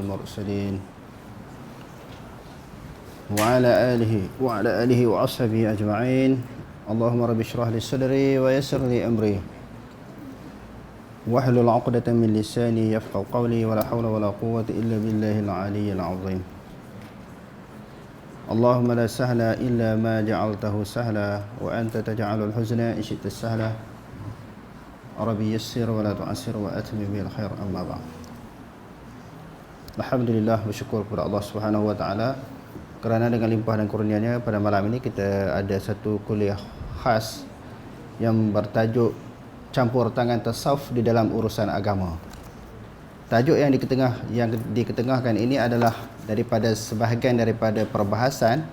المرسلين وعلى آله وأصحابه أجمعين. اللهم رب اشرح لي صدري ويسر لي أمري واحلل عقدة من لساني يفقهوا قولي ولا حول ولا قوة إلا بالله العلي العظيم. اللهم لا سهل إلا ما جعلته سهلا وأنت تجعل الحزن إن شئت سهلا. ربي يسر ولا تعسر وأتمم بالخير. أما بعد. Alhamdulillah, bersyukur kepada Allah Subhanahu wa taala kerana dengan limpah dan kurnianya pada malam ini kita ada satu kuliah khas yang bertajuk campur tangan tasawuf di dalam urusan agama. Tajuk yang diketengahkan ini adalah daripada sebahagian daripada perbahasan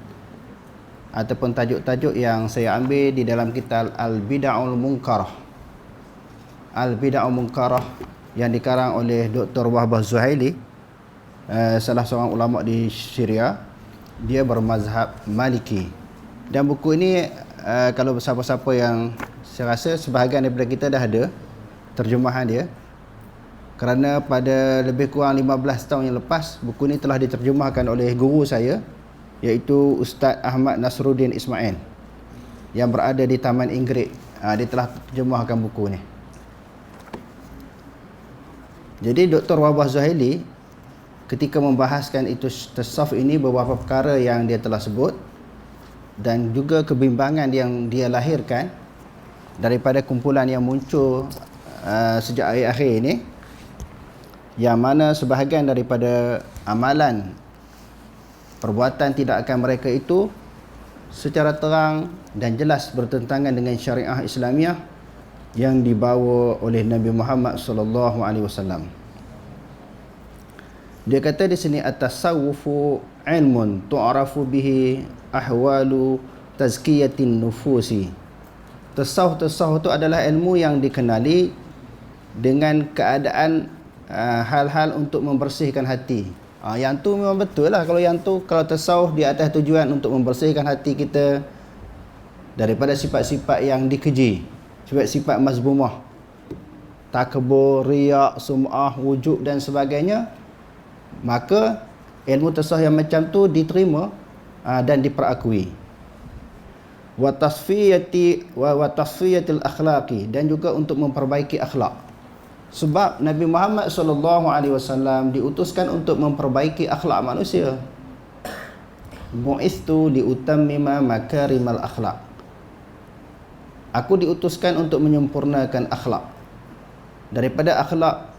ataupun tajuk-tajuk yang saya ambil di dalam kitab Al-Bid'ahul Munkarah. Al-Bid'ahul Munkarah yang dikarang oleh Dr. Wahbah Zuhaili, salah seorang ulama di Syria. Dia bermazhab Maliki. Dan buku ini kalau siapa-siapa yang, saya rasa sebahagian daripada kita dah ada terjemahan dia, kerana pada lebih kurang 15 tahun yang lepas buku ini telah diterjemahkan oleh guru saya, iaitu Ustaz Ahmad Nasruddin Ismail yang berada di Taman Inggerik. Dia telah terjemahkan buku ni. Jadi Dr. Wahbah Zuhaili ketika membahaskan itu tasawuf ini, beberapa perkara yang dia telah sebut dan juga kebimbangan yang dia lahirkan daripada kumpulan yang muncul sejak akhir-akhir ini, yang mana sebahagian daripada amalan perbuatan tindakan mereka itu secara terang dan jelas bertentangan dengan syariah Islamiah yang dibawa oleh Nabi Muhammad sallallahu alaihi wasallam. Dia kata di sini, at-tasawwufu ilmun tu'rafu bihi ahwalu tazkiyatin nufusi. Tasawuf itu adalah ilmu yang dikenali dengan keadaan hal-hal untuk membersihkan hati. Yang tu memang betul lah. Kalau tasawuf di atas tujuan untuk membersihkan hati kita daripada sifat-sifat yang dikeji, sifat-sifat mazmumah, takabur, riya, sum'ah, wujub dan sebagainya, maka ilmu tasawuf yang macam tu diterima dan diperakui. Wa tasfiyatil akhlaqi, dan juga untuk memperbaiki akhlak. Sebab Nabi Muhammad sallallahu alaihi wasallam diutuskan untuk memperbaiki akhlak manusia. Bu'istu liutammima makarimal akhlak. Aku diutuskan untuk menyempurnakan akhlak. Daripada akhlak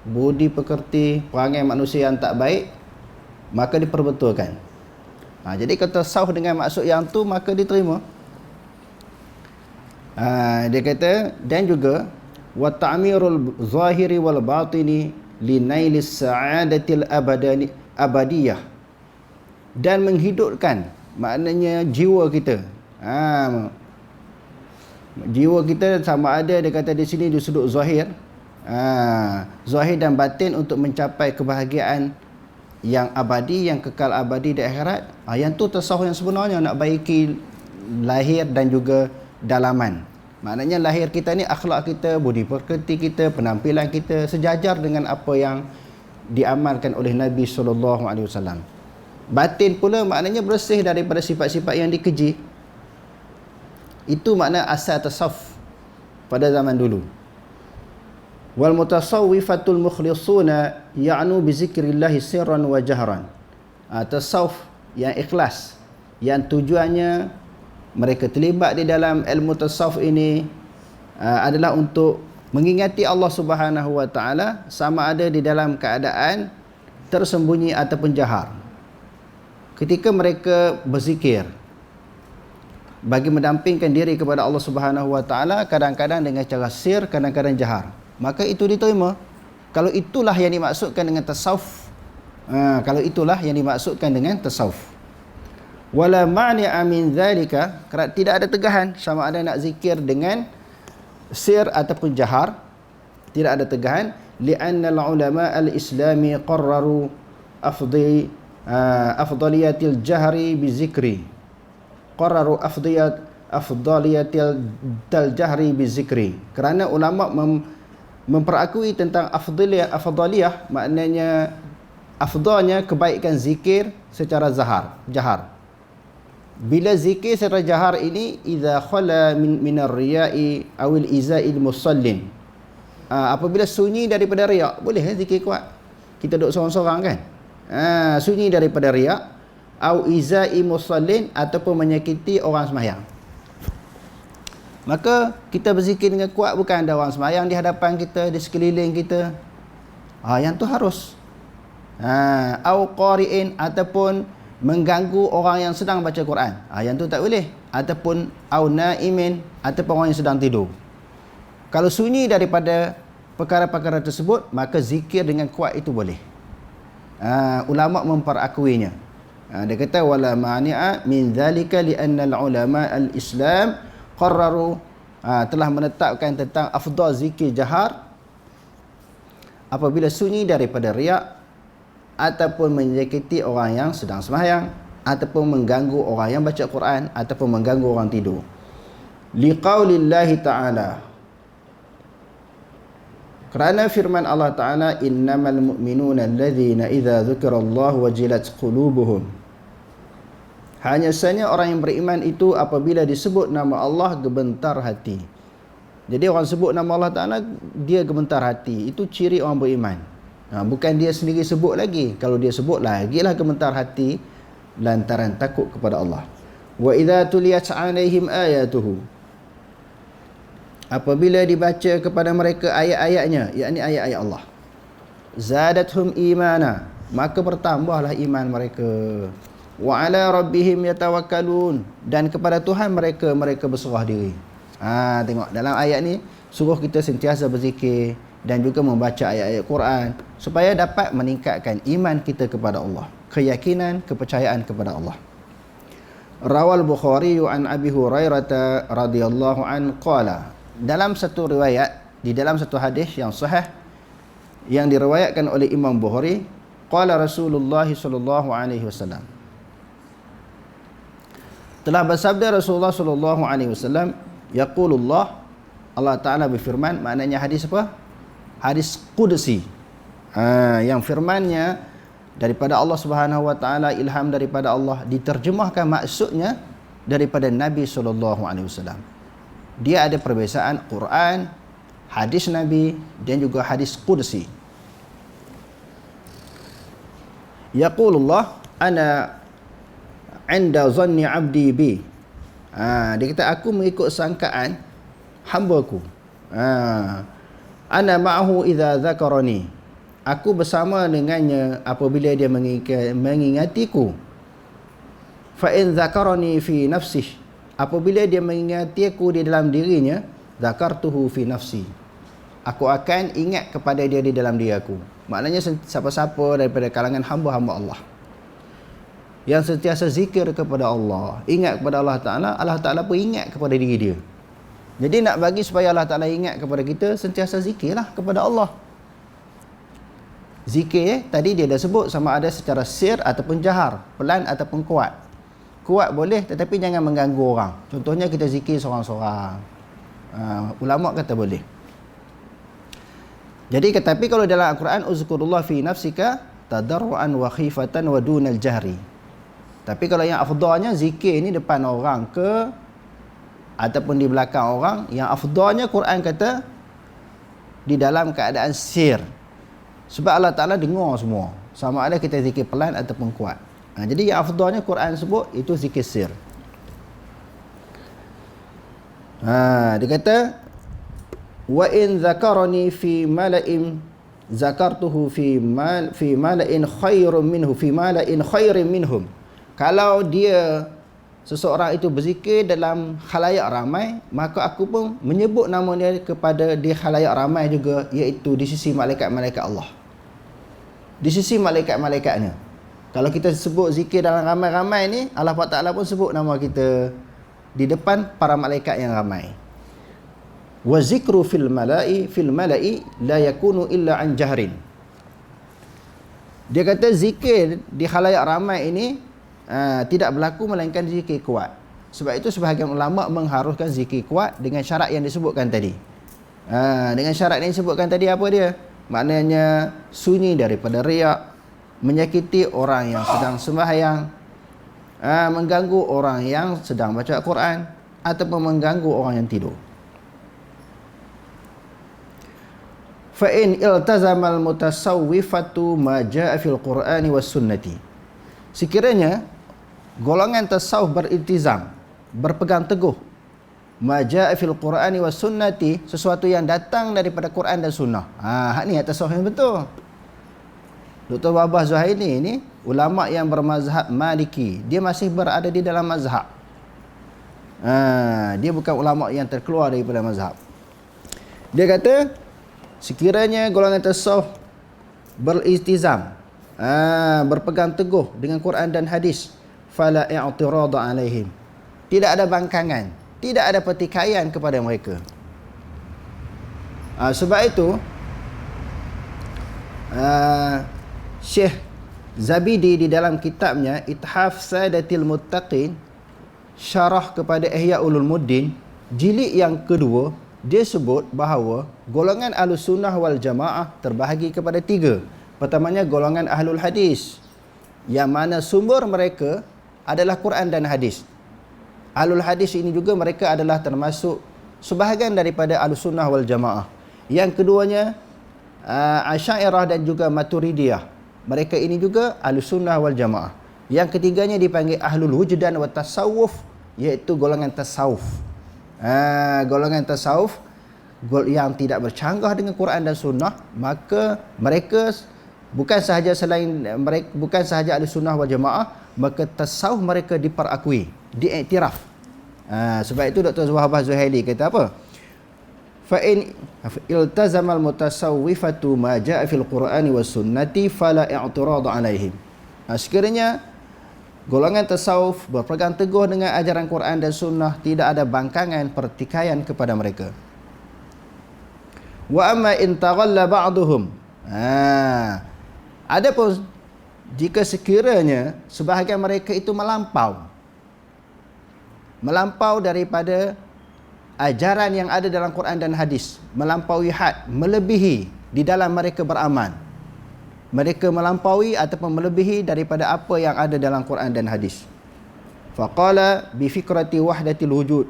budi pekerti, perangai manusia yang tak baik, maka diperbetulkan. Jadi kalau tasawuf dengan maksud yang tu, maka diterima. Dia kata, dan juga wa ta'mirul zahiri wal batini li nailis sa'adatil abadiyah, dan menghidupkan, maknanya jiwa kita. Jiwa kita sama ada, dia kata di sini di sudut zahir, zahir dan batin, untuk mencapai kebahagiaan yang abadi, yang kekal abadi di akhirat. Yang tu tasawuf yang sebenarnya, nak baiki lahir dan juga dalaman. Maknanya lahir kita ni, akhlak kita, budi pekerti kita, penampilan kita sejajar dengan apa yang diamalkan oleh Nabi SAW. Batin pula maknanya bersih daripada sifat-sifat yang dikeji. Itu makna asal tasawuf pada zaman dulu. Wal mutasawwifatul mukhlisuna ya'nu bi zikrillah sirran wa jahran. Tasawuf yang ikhlas, yang tujuannya mereka terlibat di dalam ilmu tasawuf ini adalah untuk mengingati Allah Subhanahu wa taala, sama ada di dalam keadaan tersembunyi ataupun jahar. Ketika mereka berzikir bagi mendampingkan diri kepada Allah Subhanahu wa taala, kadang-kadang dengan cara sir, kadang-kadang jahar, maka itu diterima. Kalau itulah yang dimaksudkan dengan tasawuf, wala ma'ni'a min dzalika, kerana tidak ada tegahan sama ada nak zikir dengan sir ataupun jahar, tidak ada tegahan. Li'anna al-ulama al-islami qarraru afdaliyatil jahri bizikri, qarraru afdaliyatil jahri bizikri, kerana ulama memperakui tentang afdaliyah, maknanya afdalnya kebaikan zikir secara jahar. Bila zikir secara jahar ini idza khala min ar-riya'i awil iza'il musallin. Apabila sunyi daripada riak, boleh zikir kuat. Kita duduk seorang-seorang kan? Sunyi daripada riak au iza'i musallin ataupun menyakiti orang sembahyang. Maka kita berzikir dengan kuat, bukan ada orang sembahyang di hadapan kita, di sekeliling kita. Yang tu harus. Au qari'in ataupun mengganggu orang yang sedang baca Quran. Yang tu tak boleh. Ataupun au naimin ataupun orang yang sedang tidur. Kalau sunyi daripada perkara-perkara tersebut, maka zikir dengan kuat itu boleh. Ulama memperakuinya. Dia kata wala mani'a min zalika li anna al-ulama al-Islam qarraru, telah menetapkan tentang afdal zikir jahar apabila sunyi daripada riak ataupun menyakiti orang yang sedang sembahyang ataupun mengganggu orang yang baca Quran ataupun mengganggu orang tidur. Liqaulillahi ta'ala, kerana firman Allah Ta'ala, innamal mu'minuna alladhina idza dzukirallahu wajilat qulubuhum, hanya sahaja orang yang beriman itu apabila disebut nama Allah gemetar hati. Jadi orang sebut nama Allah Ta'ala, dia gemetar hati. Itu ciri orang beriman. Bukan dia sendiri sebut lagi. Kalau dia sebut lagilah gemetar hati lantaran takut kepada Allah. Wa idza tuliyat 'alaihim ayatuhu, apabila dibaca kepada mereka ayat-ayatnya, yakni ayat-ayat Allah, zadathum imana, maka bertambahlah iman mereka. Wa ala rabbihim yatawakkalun, dan kepada Tuhan mereka berserah diri. Tengok dalam ayat ni suruh kita sentiasa berzikir dan juga membaca ayat-ayat Quran supaya dapat meningkatkan iman kita kepada Allah, keyakinan, kepercayaan kepada Allah. Rawal Bukhari an Abi Hurairah radhiyallahu an qala, dalam satu riwayat, di dalam satu hadis yang sahih yang diriwayatkan oleh Imam Bukhari, qala Rasulullah sallallahu alaihi wasallam, telah bersabda Rasulullah sallallahu alaihi wasallam, yaqulullah, Allah Taala berfirman. Maknanya hadis apa? Hadis qudsi. Yang firmannya daripada Allah Subhanahu wa taala, ilham daripada Allah, diterjemahkan maksudnya daripada Nabi sallallahu alaihi wasallam. Dia ada perbezaan Quran, hadis Nabi dan juga hadis qudsi. Yaqulullah ana 'inda zanni 'abdi bi. Dia kata aku mengikut sangkaan hamba-Ku. Ana ma'ahu idza dzakarani. Aku bersama dengannya apabila dia mengingatiku. Fa in dzakarani fi nafsihi, apabila dia mengingati aku di dalam dirinya, zakartuhu fi nafsi, aku akan ingat kepada dia di dalam diri aku. Maknanya siapa-siapa daripada kalangan hamba-hamba Allah yang sentiasa zikir kepada Allah, ingat kepada Allah Ta'ala, Allah Ta'ala pun ingat kepada diri dia. Jadi nak bagi supaya Allah Ta'ala ingat kepada kita, sentiasa zikirlah kepada Allah. Zikir tadi dia dah sebut sama ada secara sir ataupun jahar, pelan ataupun kuat. Kuat boleh tetapi jangan mengganggu orang. Contohnya kita zikir seorang-seorang. Ulama kata boleh. Jadi tetapi kalau dalam Al-Quran, uzkurullah fi nafsika tadarruan wa khifatan wa dunal jahri. Tapi kalau yang afdalnya zikir ni depan orang ke ataupun di belakang orang, yang afdalnya Quran kata di dalam keadaan sir. Sebab Allah Ta'ala dengar semua, sama ada kita zikir pelan ataupun kuat. Jadi yang afdalnya Quran sebut itu zikir sir. Dia kata wa in zakarani fi mala'in zakartuhu fi mala'in khairum minhu fi mala'in khairin minhum. Kalau dia seseorang itu berzikir dalam khalayak ramai, maka aku pun menyebut nama dia kepada di khalayak ramai juga, iaitu di sisi malaikat-malaikat Allah, di sisi malaikat-malaikatnya. Kalau kita sebut zikir dalam ramai-ramai ni, Allah Ta'ala pun sebut nama kita di depan para malaikat yang ramai. Wa zikru fil mala'i la yakunu illa an jahrin. Dia kata zikir di khalayak ramai ini tidak berlaku melainkan zikir kuat. Sebab itu sebahagian ulama mengharuskan zikir kuat dengan syarat yang disebutkan tadi. Dengan syarat yang disebutkan tadi apa dia? Maknanya sunyi daripada riak, menyakiti orang yang sedang sembahyang, mengganggu orang yang sedang baca Al-Quran, ataupun mengganggu orang yang tidur. Fa in iltazamal mutasawwifatu ma jaa fil Qur'ani was sunnati. Sekiranya golongan tasawuf beriltizam, berpegang teguh ma jaa fil Qur'ani was sunnati, sesuatu yang datang daripada Quran dan sunnah. Hak ni tasawuf yang betul. Dr. Wahbah Zuhaili ni ulama yang bermazhab Maliki, dia masih berada di dalam mazhab. Dia bukan ulama yang terkeluar daripada mazhab. Dia kata sekiranya golongan tasawuf beriltizam, berpegang teguh dengan Quran dan hadis, fala i'tirada alaihim, tidak ada bangkangan, tidak ada pertikaian kepada mereka. Sebab itu Syekh Zabidi di dalam kitabnya Ithaf Sadatil Muttaqin, syarah kepada Ihya Ulumuddin, jilid yang kedua, dia sebut bahawa golongan Ahlus Sunnah wal Jamaah terbahagi kepada tiga. Pertamanya golongan Ahlul Hadis, yang mana sumber mereka adalah Quran dan hadis. Ahlul Hadis ini juga mereka adalah termasuk sebahagian daripada Ahlus Sunnah wal Jamaah. Yang keduanya Asy'ariyah dan juga Maturidiyah, mereka ini juga Ahlus Sunnah wal Jamaah. Yang ketiganya dipanggil Ahlul Wujdan wa Tasawuf, iaitu golongan tasawuf. Golongan tasawuf yang tidak bercanggah dengan Quran dan Sunnah, maka mereka bukan sahaja Ahlus Sunnah wal Jamaah, maka tasawuf mereka diperakui, diiktiraf. Sebab itu Dr. Wahbah Zuhaili kata apa? Fa in iltazamal mutasawwifatu ma jaa fil Qur'ani was sunnati fala i'tirad alaihim. Sekiranya golongan tasawuf berpegang teguh dengan ajaran Quran dan sunnah, tidak ada bangkangan pertikaian kepada mereka. Wa amma in taghalla ba'duhum, adapun jika sekiranya sebahagian mereka itu melampau daripada ajaran yang ada dalam Quran dan hadis, melampaui had, melebihi di dalam mereka beramal, mereka melampaui ataupun melebihi daripada apa yang ada dalam Quran dan hadis. Faqala bi fikrati wahdatil wujud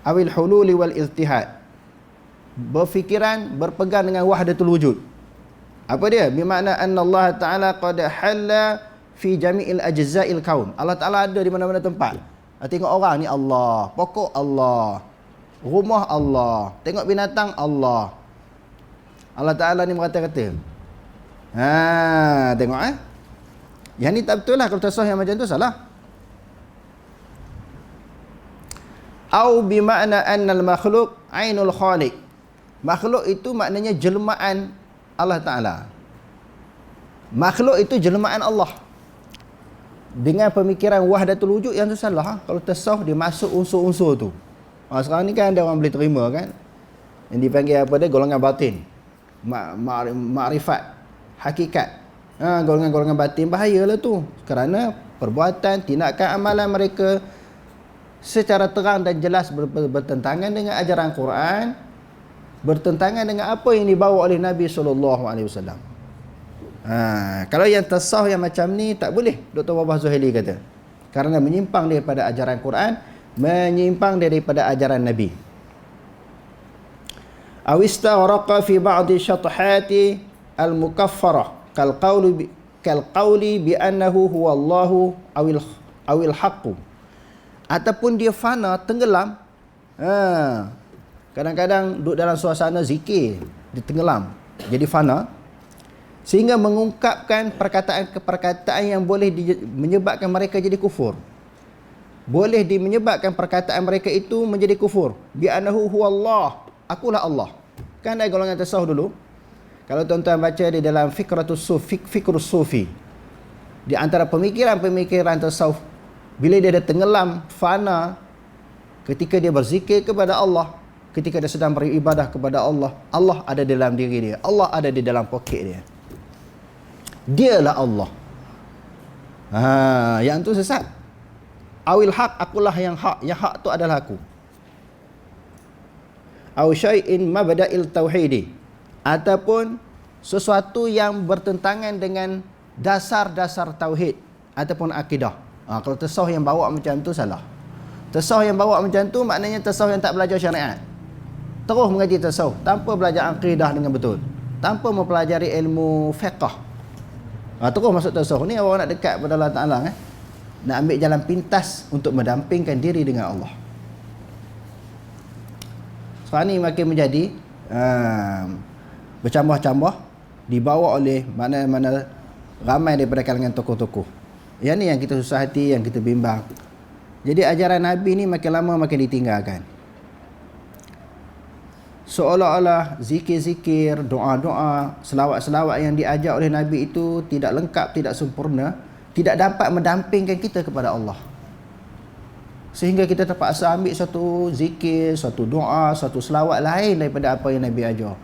awil hululi wal iltihad, berfikiran berpegang dengan wahdatul wujud. Apa dia? Bermakna anna Allah Ta'ala qad halla fi jami'il ajza'il kaun. Allah Ta'ala ada di mana-mana tempat. Tengok orang ni Allah, pokok Allah, rumah Allah, tengok binatang Allah. Allah Ta'ala ni berkata-kata. Tengok yang ni tak betul lah. Kalau tasawuf yang macam tu salah. Au bimakna annal makhluk ainul khaliq. Makhluk itu maknanya jelmaan Allah Ta'ala. Makhluk itu jelmaan Allah. Dengan pemikiran wahdatul wujud yang tu salah. Kalau tasawuf dia masuk unsur-unsur tu. Sekarang ni kan ada orang boleh terima kan, yang dipanggil apa dia, golongan batin, ma'rifat, hakikat. Golongan-golongan batin bahayalah tu, kerana perbuatan, tindakan, amalan mereka secara terang dan jelas bertentangan dengan ajaran Quran, bertentangan dengan apa yang dibawa oleh Nabi SAW. Kalau yang tasawuf yang macam ni tak boleh, Dr. Wahbah Zuhaili kata, kerana menyimpang daripada ajaran Quran, menyimpang daripada ajaran Nabi. Awistawraqa fi ba'di syatahati al-mukaffarah kal qawli bi annahu huwa Allahu awil haqqu, ataupun dia fana, tenggelam. Kadang-kadang duduk dalam suasana zikir, dia tenggelam, jadi fana, sehingga mengungkapkan perkataan-perkataan yang boleh menyebabkan mereka jadi kufur. Boleh menyebabkan perkataan mereka itu menjadi kufur. Bi annahu huwallah, akulah Allah. Kan ada golongan tasawuf dulu. Kalau tuan-tuan baca di dalam Fikrus Sufi, di antara pemikiran-pemikiran tasawuf, bila dia dah tenggelam, fana, ketika dia berzikir kepada Allah, ketika dia sedang beribadah kepada Allah, Allah ada dalam diri dia, Allah ada di dalam poket dia. Dialah Allah. Yang tu sesat. Awil haq, akulah yang hak tu adalah aku. Aw syai'in mabda'il tauhidi, ataupun sesuatu yang bertentangan dengan dasar-dasar tauhid ataupun akidah. Kalau tasawuf yang bawa macam tu salah. Tasawuf yang bawa macam tu maknanya tasawuf yang tak belajar syariat. Terus mengaji tasawuf tanpa belajar akidah dengan betul, tanpa mempelajari ilmu fiqh. Terus masuk tasawuf ni orang nak dekat pada Allah Ta'ala, nak ambil jalan pintas untuk mendampingkan diri dengan Allah. Sekarang ni makin menjadi bercambah-cambah, dibawa oleh mana-mana ramai daripada kalangan tokoh-tokoh. Yang ni yang kita susah hati, yang kita bimbang. Jadi ajaran Nabi ni makin lama makin ditinggalkan. Seolah-olah zikir-zikir, doa-doa, selawat-selawat yang diajar oleh Nabi itu tidak lengkap, tidak sempurna, tidak dapat mendampingkan kita kepada Allah. Sehingga kita terpaksa ambil satu zikir, satu doa, satu selawat lain daripada apa yang Nabi ajar.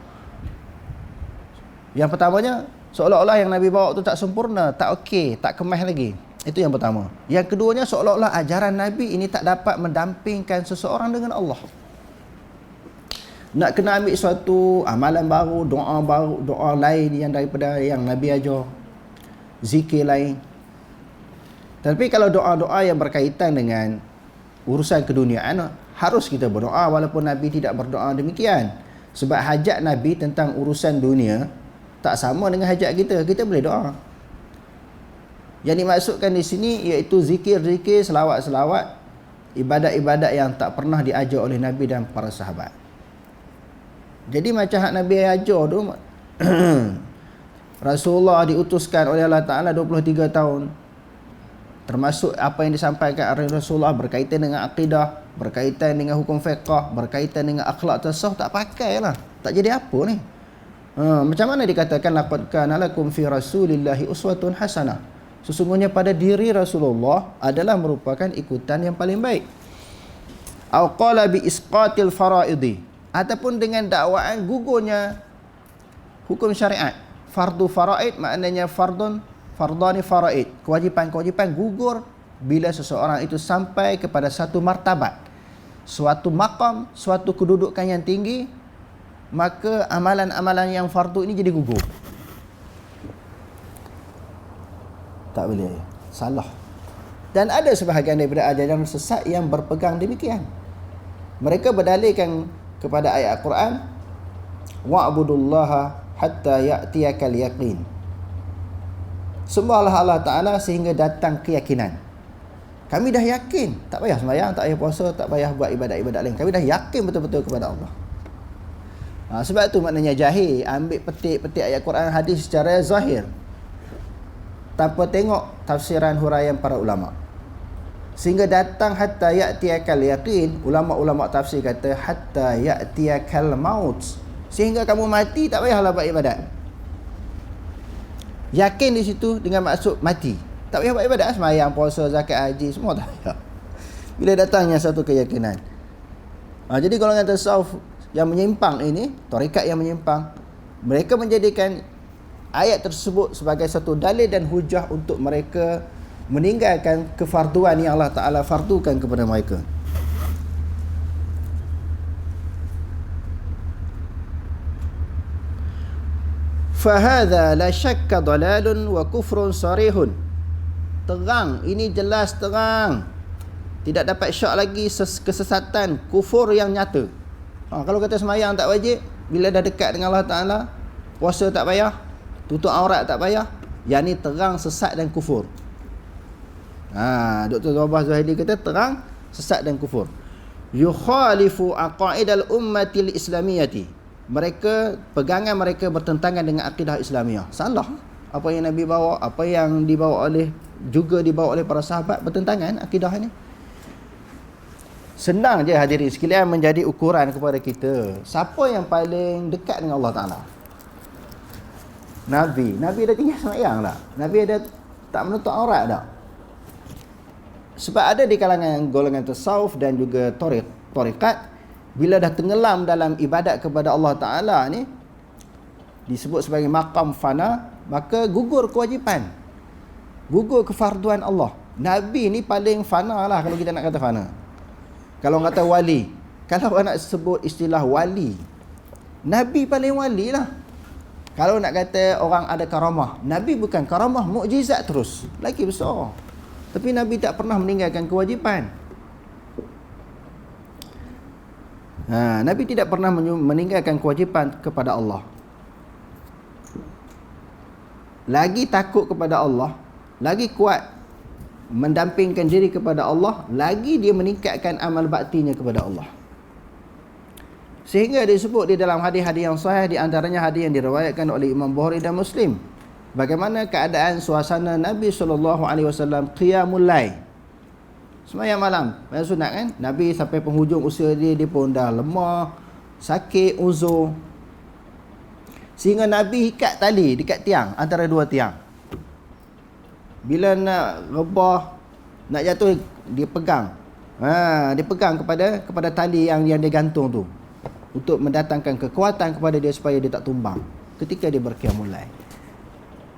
Yang pertamanya, seolah-olah yang Nabi bawa tu tak sempurna, tak okey, tak kemas lagi. Itu yang pertama. Yang keduanya, seolah-olah ajaran Nabi ini tak dapat mendampingkan seseorang dengan Allah. Nak kena ambil suatu amalan baru, doa lain yang daripada yang Nabi ajar, zikir lain. Tapi kalau doa-doa yang berkaitan dengan urusan keduniaan, harus kita berdoa walaupun Nabi tidak berdoa demikian. Sebab hajat Nabi tentang urusan dunia tak sama dengan hajat kita. Kita boleh doa. Yang dimaksudkan di sini iaitu zikir-zikir, selawat-selawat, ibadat-ibadat yang tak pernah diajar oleh Nabi dan para sahabat. Jadi macam hak Nabi ajar tu, Rasulullah diutuskan oleh Allah Ta'ala 23 tahun. Termasuk apa yang disampaikan oleh Rasulullah berkaitan dengan akidah, berkaitan dengan hukum fiqh, berkaitan dengan akhlak tasawuf, tak pakai lah. Tak jadi apa ni. Macam mana dikatakan laqad kana lakum fi rasulillahi uswatun hasanah. Sesungguhnya pada diri Rasulullah adalah merupakan ikutan yang paling baik. Au qala bi isqatil faraidi, ataupun dengan dakwaan gugurnya hukum syariat. Fardu faraid maknanya fardani faraid, kewajipan-kewajipan gugur bila seseorang itu sampai kepada satu martabat, suatu maqam, suatu kedudukan yang tinggi, maka amalan-amalan yang fardu ini jadi gugur. Tak boleh, salah. Dan ada sebahagian daripada ajaran sesat yang berpegang demikian. Mereka berdalilkan kepada ayat Al-Quran, wa'budullaha hatta ya'tiyakal yaqin. Sembahlah Allah Ta'ala sehingga datang keyakinan. Kami dah yakin, tak payah sembahyang, tak payah puasa, tak payah buat ibadat-ibadat lain. Kami dah yakin betul-betul kepada Allah. Sebab tu maknanya jahil ambil petik-petik ayat Quran hadis secara zahir, tanpa tengok tafsiran huraian para ulama. Sehingga datang hatta ya'tiyakal yaqin. Ulama-ulama tafsir kata hatta ya'tiyakal maut, sehingga kamu mati tak payahlah buat ibadat. Yakin di situ dengan maksud mati, tak payah buat ibadat, sembahyang, puasa, zakat, haji, semua tak payah. Bila datangnya satu keyakinan. Jadi golongan tasawuf yang menyimpang ini, tarekat yang menyimpang, mereka menjadikan ayat tersebut sebagai satu dalil dan hujah untuk mereka meninggalkan kefarduan yang Allah Ta'ala fardukan kepada mereka. Fahadha la syakka dalalun wa kufrun sarihun. Terang, ini jelas terang, tidak dapat syak lagi kesesatan, kufur yang nyata. Kalau kata semayang tak wajib, bila dah dekat dengan Allah Ta'ala, puasa tak payah, tutup aurat tak payah, yang ni terang sesat dan kufur. Dr. Wabah Zuhaili kata terang sesat dan kufur. Yukhalifu aqaidal ummatil islamiyati. Mereka, pegangan mereka bertentangan dengan akidah Islamiah. Salah. Apa yang Nabi bawa, apa yang dibawa oleh para sahabat bertentangan akidah ni. Senang je hadirin sekalian menjadi ukuran kepada kita, siapa yang paling dekat dengan Allah Ta'ala. Nabi dah tinggal semayang tak? Nabi ada tak menutup aurat tak? Sebab ada di kalangan golongan tasawuf dan juga tarekat, bila dah tenggelam dalam ibadat kepada Allah Ta'ala ni, disebut sebagai maqam fana, maka gugur kewajipan, gugur kefarduan Allah. Nabi ni paling fana lah kalau kita nak kata fana. Kalau kata wali, kalau nak sebut istilah wali, Nabi paling wali lah. Kalau nak kata orang ada karamah, Nabi bukan karamah, mukjizat terus. Lagi besar. Tapi Nabi tak pernah meninggalkan kewajipan. Nabi tidak pernah meninggalkan kewajipan kepada Allah. Lagi takut kepada Allah, lagi kuat mendampingkan diri kepada Allah, lagi dia meningkatkan amal baktinya kepada Allah. Sehingga disebut di dalam hadis-hadis yang sahih, di antaranya hadis yang diriwayatkan oleh Imam Bukhari dan Muslim, bagaimana keadaan suasana Nabi SAW qiyamul lail, sembahyang malam, sembahyang sunat kan. Nabi sampai penghujung usia dia pun dah lemah, sakit, uzur, sehingga Nabi ikat tali dekat tiang, antara dua tiang. Bila nak rebah, nak jatuh, dia pegang. Dia pegang kepada tali yang dia gantung tu, untuk mendatangkan kekuatan kepada dia supaya dia tak tumbang ketika dia berqiyamul lail.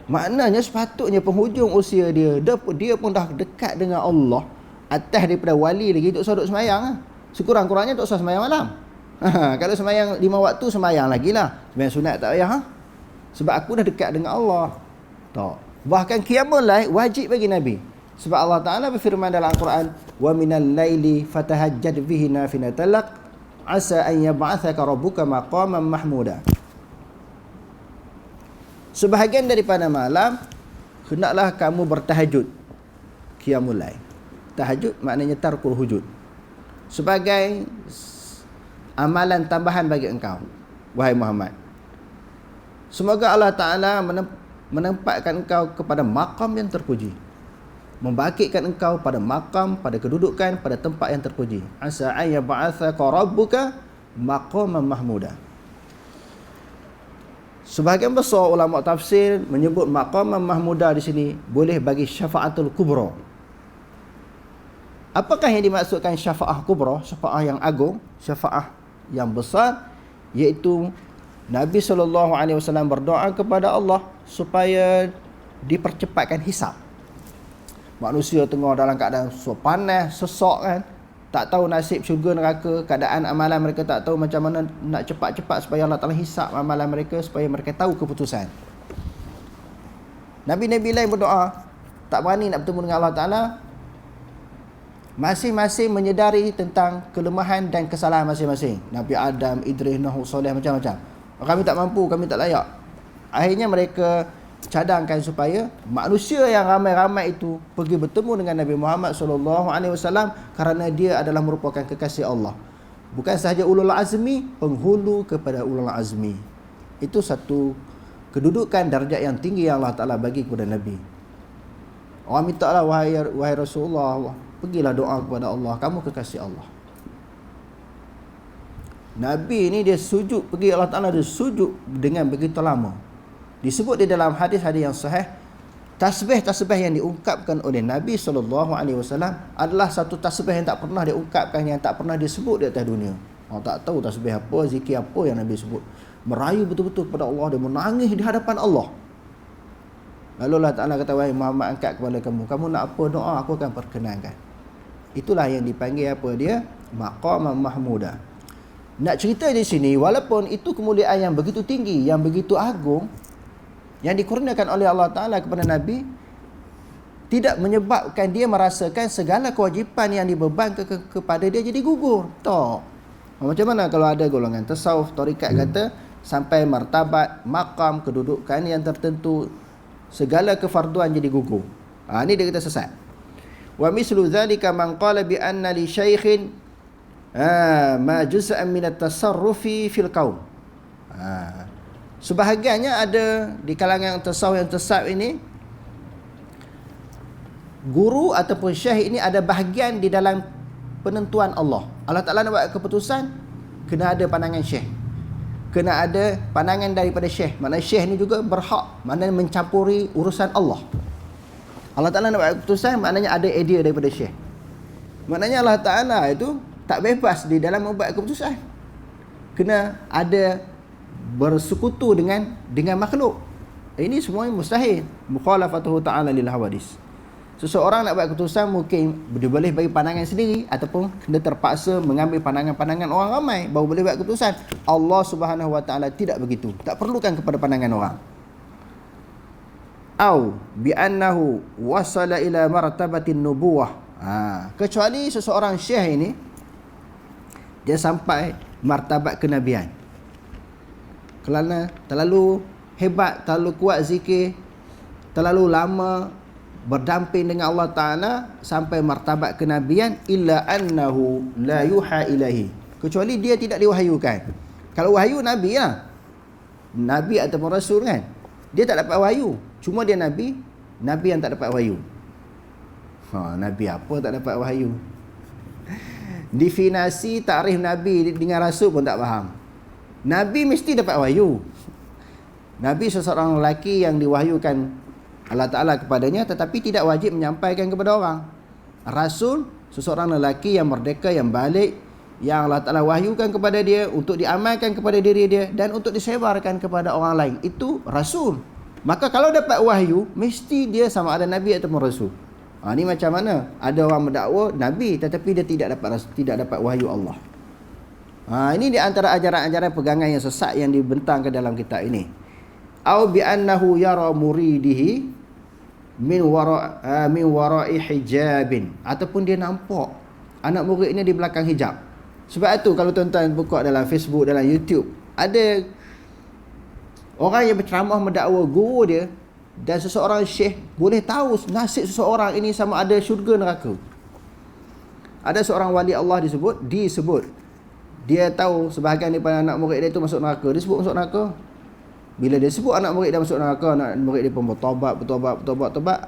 Maknanya sepatutnya penghujung usia dia pun dah dekat dengan Allah, atas daripada wali lagi, tak usah duduk sembahyang. Sekurang-kurangnya tak usah sembahyang malam. Kalau sembahyang 5 waktu, sembahyang lagi lah. Sembahyang sunat tak payah. Sebab aku dah dekat dengan Allah. Tak. Bahkan qiyamul lail wajib bagi Nabi. Sebab Allah Ta'ala berfirman dalam Al-Quran, wa minal laili fatahajjad bihi nafinatan lak asa an yab'athaka rabbuka maqaman mahmuda. Sebahagian daripada malam hendaklah kamu bertahajud, qiyamul lail. Tahajud maknanya tarkul hujud, sebagai amalan tambahan bagi engkau, wahai Muhammad. Semoga Allah Ta'ala menempatkan engkau kepada maqam yang terpuji, membangkitkan engkau pada maqam, pada kedudukan, pada tempat yang terpuji. Asa an yab'athaka rabbuka maqaman mahmuda. Sebahagian besar ulama tafsir menyebut maqaman mahmuda di sini boleh bagi syafaatul kubra. Apakah yang dimaksudkan syafaah kubra, syafaah yang agung, syafaah yang besar? Iaitu Nabi SAW berdoa kepada Allah supaya dipercepatkan hisab. Manusia tengah dalam keadaan panas, sesak kan, tak tahu nasib syurga neraka, keadaan amalan mereka tak tahu macam mana nak cepat-cepat supaya Allah Ta'ala hisab amalan mereka, supaya mereka tahu keputusan. Nabi-Nabi lain berdoa, tak berani nak bertemu dengan Allah Ta'ala, masing-masing menyedari tentang kelemahan dan kesalahan masing-masing. Nabi Adam, Idris, Nuh, Saleh, macam-macam. Kami tak mampu, kami tak layak. Akhirnya mereka cadangkan supaya manusia yang ramai-ramai itu pergi bertemu dengan Nabi Muhammad SAW, kerana dia adalah merupakan kekasih Allah. Bukan sahaja ulul azmi, penghulu kepada ulul azmi. Itu satu kedudukan darjat yang tinggi yang Allah Ta'ala bagi kepada Nabi. Orang minta lah, wahai Rasulullah, pergilah doa kepada Allah, kamu kekasih Allah. Nabi ni dia sujud, pergi Allah Ta'ala, dia sujud dengan begitu lama. Disebut di dalam hadis-hadis yang sahih, tasbih-tasbih yang diungkapkan oleh Nabi SAW adalah satu tasbih yang tak pernah diungkapkan, yang tak pernah disebut di atas dunia. Orang tak tahu tasbih apa, zikir apa yang Nabi sebut. Merayu betul-betul kepada Allah, dia menangis di hadapan Allah. Lalu Allah Ta'ala kata, wahai Muhammad, angkat kepala kamu, kamu nak apa doa, aku akan perkenankan. Itulah yang dipanggil apa dia? Maqaman mahmuda. Nak cerita di sini, walaupun itu kemuliaan yang begitu tinggi, yang begitu agung, yang dikurniakan oleh Allah Ta'ala kepada Nabi, tidak menyebabkan dia merasakan segala kewajipan yang dibebankan kepada dia jadi gugur. Tak. Macam mana kalau ada golongan tasawuf, tarikat kata, sampai martabat, maqam, kedudukan yang tertentu, segala kefarduan jadi gugur. Ini dia kata sesat. Wa mislu dhalika man qala bi anna li syaikhin ma juz'an min at-tasarrufi fil qaum. Sebahagiannya ada di kalangan tasawuf yang sesat ini, guru ataupun syekh ini ada bahagian di dalam penentuan Allah. Allah Ta'ala nak buat keputusan, kena ada pandangan syekh, kena ada pandangan daripada syekh. Maknanya syekh ni juga berhak, maknanya mencampuri urusan Allah. Allah Ta'ala nak buat keputusan, maknanya ada idea daripada syekh. Maknanya Allah Ta'ala itu tak bebas di dalam membuat keputusan, kena ada bersekutu dengan makhluk. Ini semua mustahil. Mukhalafatuhu ta'ala lil hawadis. Seseorang nak buat keputusan mungkin dia boleh bagi pandangan sendiri ataupun kena terpaksa mengambil pandangan-pandangan orang ramai baru boleh buat keputusan. Allah Subhanahu Wa Taala tidak begitu. Tak perlukan kepada pandangan orang. Au bi annahu wasala ila martabatin nubuwah. Kecuali seseorang syekh ini dia sampai martabat kenabian. Kerana terlalu hebat, terlalu kuat zikir, terlalu lama berdamping dengan Allah Ta'ala sampai martabat kenabian, illa annahu la yuha ilahi, kecuali dia tidak diwahyukan. Kalau wahyu Nabi lah, Nabi ataupun Rasul kan, dia tak dapat wahyu, cuma dia Nabi yang tak dapat wahyu. Nabi apa tak dapat wahyu? Definasi takrif Nabi dengan Rasul pun tak faham. Nabi mesti dapat wahyu. Nabi seseorang lelaki yang diwahyukan Allah Ta'ala kepadanya, tetapi tidak wajib menyampaikan kepada orang. Rasul, seseorang lelaki yang merdeka, yang balik, yang Allah Ta'ala wahyukan kepada dia untuk diamalkan kepada diri dia dan untuk disebarkan kepada orang lain. Itu Rasul. Maka kalau dapat wahyu, mesti dia sama ada Nabi ataupun Rasul. Ni macam mana? Ada orang mendakwa Nabi tetapi dia tidak dapat wahyu Allah. Ini di antara ajaran-ajaran pegangan yang sesat yang dibentangkan dalam kitab ini. Au bi annahu yara muridihi min wara'i hijabin, ataupun dia nampak anak muridnya di belakang hijab. Sebab itu kalau tuan-tuan buka dalam Facebook, dalam YouTube, ada orang yang berceramah mendakwa guru dia, dan seseorang syekh boleh tahu nasib seseorang ini sama ada syurga neraka. Ada seorang wali Allah disebut dia tahu sebahagian daripada anak murid dia itu masuk neraka. Dia sebut masuk neraka. Bila dia sebut anak murid dia masuk neraka, anak murid dia pun bertobat,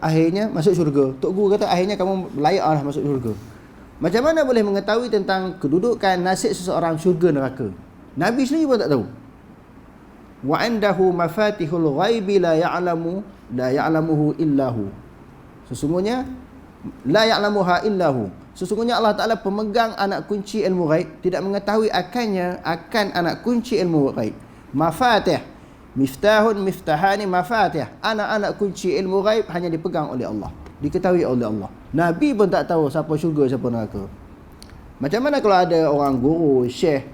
akhirnya masuk syurga. Tok Guru kata akhirnya kamu layaklah masuk syurga. Macam mana boleh mengetahui tentang kedudukan nasib seseorang syurga neraka? Nabi sendiri pun tak tahu. Wa indahu mafatihul ghaibi la ya'lamuhu illahu. Sesungguhnya la ya'lamuha illahu. Sesungguhnya Allah Ta'ala pemegang anak kunci ilmu ghaib, tidak mengetahui akan anak kunci ilmu ghaib. Mafatih, miftahani mafatih. Anak-anak kunci ilmu ghaib hanya dipegang oleh Allah, diketahui oleh Allah. Nabi pun tak tahu siapa syurga, siapa neraka. Macam mana kalau ada orang guru, syekh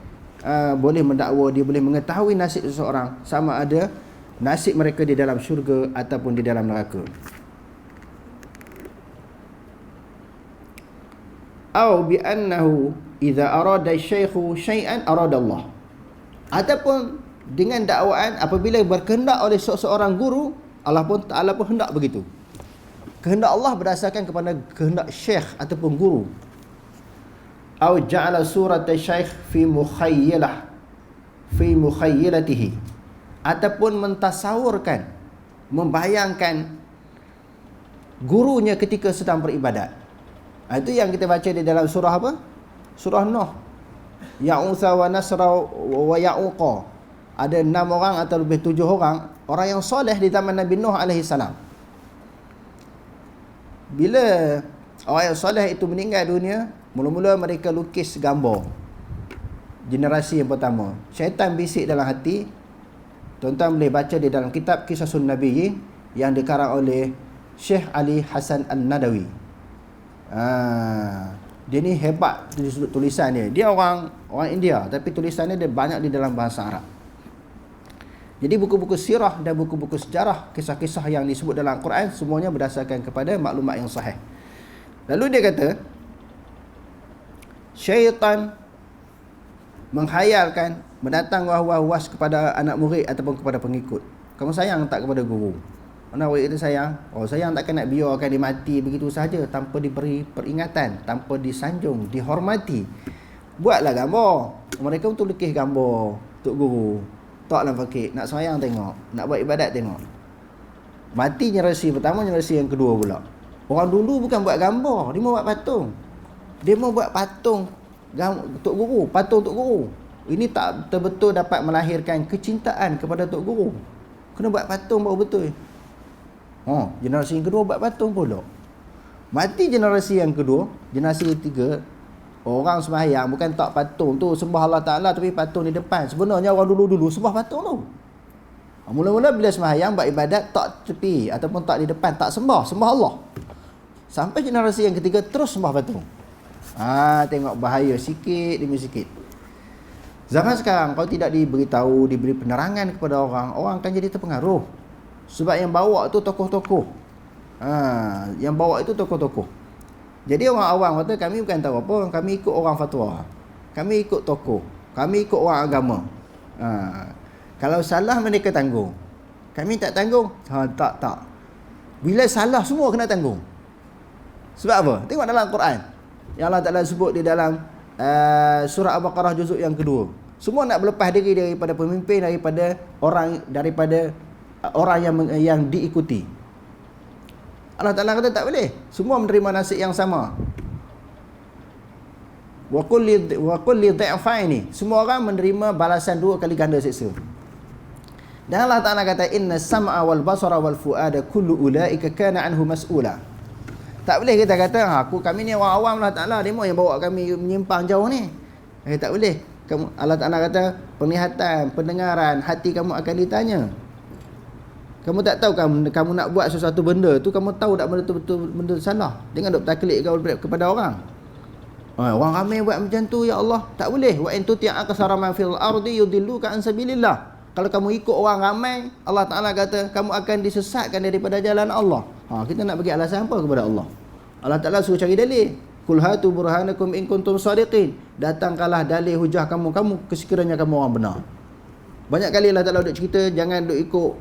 boleh mendakwa, dia boleh mengetahui nasib seseorang, sama ada nasib mereka di dalam syurga ataupun di dalam neraka. Au bi annahu idza arada asy-syaikhu syai'an arada Allah. Ataupun dengan dakwaan apabila berkehendak oleh seorang guru, Allah pun Ta'ala pun hendak begitu. Kehendak Allah berdasarkan kepada kehendak syekh ataupun guru. Au ja'ala surat asy-syaikh fi mukhayyalatihi, ataupun mentasawurkan, membayangkan gurunya ketika sedang beribadat. Itu yang kita baca di dalam surah apa? Surah Nuh. Ya'utha wa Nasra wa Ya'uqa. Ada 6 orang atau lebih 7 orang yang soleh di zaman Nabi Nuh alaihi salam. Bila orang yang soleh itu meninggal dunia, mula-mula mereka lukis gambar. Generasi yang pertama, syaitan bisik dalam hati. Tuan-tuan boleh baca di dalam kitab Qisasun Nabiyyin yang dikarang oleh Syekh Ali Hasan An-Nadawi. Dia ni hebat dari sudut tulisan dia. Dia orang India, tapi tulisannya dia banyak di dalam bahasa Arab. Jadi buku-buku sirah dan buku-buku sejarah, kisah-kisah yang disebut dalam Quran, semuanya berdasarkan kepada maklumat yang sahih. Lalu dia kata, syaitan menghayalkan, mendatang was-was kepada anak murid ataupun kepada pengikut. Kamu sayang tak kepada guru? Anak murid itu sayang. Sayang takkan nak biarkan dia mati begitu saja tanpa diberi peringatan, tanpa disanjung, dihormati. Buatlah gambar. Mereka untuk lukis gambar Tok Guru, Tok Lam Fakir, nak sayang tengok, nak buat ibadat tengok. Mati generasi pertama, generasi yang kedua pula. Orang dulu bukan buat gambar, dia mau buat patung. Dia mau buat patung Tok Guru, patung Tok Guru. Ini tak betul dapat melahirkan kecintaan kepada Tok Guru. Kena buat patung baru betul. Generasi yang kedua buat patung pula. Mati generasi yang kedua, generasi ketiga, orang sembahyang bukan tak patung tu sembah Allah Ta'ala, tapi patung di depan. Sebenarnya orang dulu-dulu sembah patung tu. Mula-mula bila sembahyang buat ibadat tak tepi ataupun tak di depan, tak sembah Allah. Sampai generasi yang ketiga terus sembah patung. Tengok bahaya sikit demi sikit. Zaman sekarang kalau tidak diberitahu, diberi penerangan kepada orang, orang akan jadi terpengaruh. Sebab yang bawa tu tokoh-tokoh. Yang bawa itu tokoh-tokoh. Jadi orang awam kata kami bukan tahu apa, kami ikut orang fatwa. Kami ikut tokoh. Kami ikut orang agama. Kalau salah mereka tanggung. Kami tak tanggung. Tak. Bila salah semua kena tanggung. Sebab apa? Tengok dalam Quran. Yang Allah Ta'ala sebut di dalam surah Al-Baqarah juzuk yang kedua. Semua nak berlepas diri daripada pemimpin, daripada orang yang diikuti. Allah Ta'ala kata tak boleh. Semua menerima nasib yang sama. Wa qul li dhi'faini. Semua orang menerima balasan 2 kali ganda siksa. Dan Allah Ta'ala kata inna sam'a wal basara wal fuada kullu ulaika kana anhu mas'ula. Tak boleh kita kata kami ni orang awam, Allah Ta'ala demo yang bawa kami menyimpang jauh ni. Tak boleh. Allah Ta'ala kata penglihatan, pendengaran, hati kamu akan ditanya. Kamu tak tahu kamu nak buat sesuatu benda tu, kamu tahu tak benda tu betul benda salah. Jangan duk taklid kepada orang. Orang ramai buat macam tu, ya Allah. Tak boleh. Wa in tuti' aktsara man fil ardi yudilluka an sabilillah. Kalau kamu ikut orang ramai, Allah Ta'ala kata kamu akan disesatkan daripada jalan Allah. Kita nak bagi alasan apa kepada Allah? Allah Ta'ala suruh cari dalil. Qul hatu burhanakum in kuntum shadiqin. Datangkanlah dalil hujah kamu sekiranya kamu orang benar. Banyak kali Allah Ta'ala duk cerita jangan duk ikut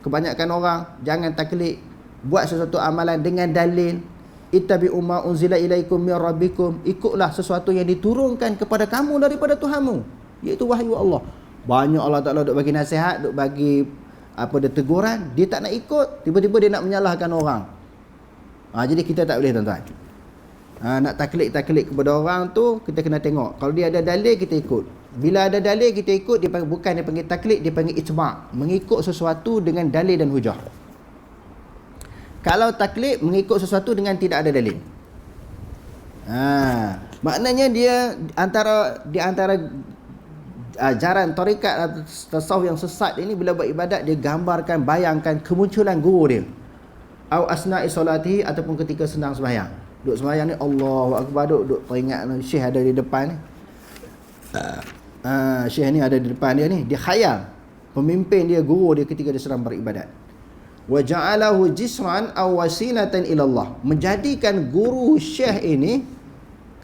kebanyakan orang, jangan taklid, buat sesuatu amalan dengan dalil. Ittabi'u ma unzila ilaikum min rabbikum. Ikutlah sesuatu yang diturunkan kepada kamu daripada Tuhanmu, iaitu wahyu Allah. Banyak Allah Ta'ala duk bagi nasihat, duk bagi teguran, dia tak nak ikut, tiba-tiba dia nak menyalahkan orang. Jadi kita tak boleh tuan-tuan. Nak taklid kepada orang tu, kita kena tengok. Kalau dia ada dalil, kita ikut. Bila ada dalil, kita ikut. Bukan dia panggil taklid, dia panggil ijma'. Mengikut sesuatu dengan dalil dan hujah. Kalau taklid, mengikut sesuatu dengan tidak ada dalil. Maknanya dia di antara ajaran tarikat atau tasawuf yang sesat ini, bila buat ibadat dia gambarkan, bayangkan kemunculan guru dia. Au asna'i solatihi, ataupun ketika sedang sembahyang. Duk sembahyang ni Allahu Akbar, duk teringat Syekh ada di depan ni. Syekh ni ada di depan dia ni. Dia khayal pemimpin dia, guru dia ketika dia sedang beribadat. Wa ja'alahu jisran aw wasilatan ila Allah. Menjadikan guru Syekh ini,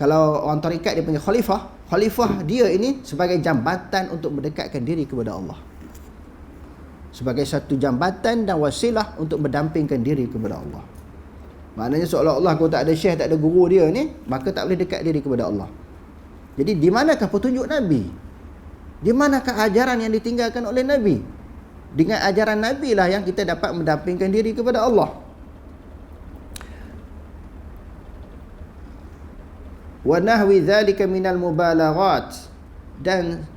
kalau orang tarikat dia panggil khalifah dia ini sebagai jambatan untuk mendekatkan diri kepada Allah. Sebagai satu jambatan dan wasilah untuk mendampingkan diri kepada Allah. Maknanya seolah-olah kalau tak ada syekh, tak ada guru dia ni, maka tak boleh dekat diri kepada Allah. Jadi di manakah petunjuk Nabi? Di manakah ajaran yang ditinggalkan oleh Nabi? Dengan ajaran Nabi lah yang kita dapat mendampingkan diri kepada Allah. Wa nahwi dzalika minal mubalaghat, dan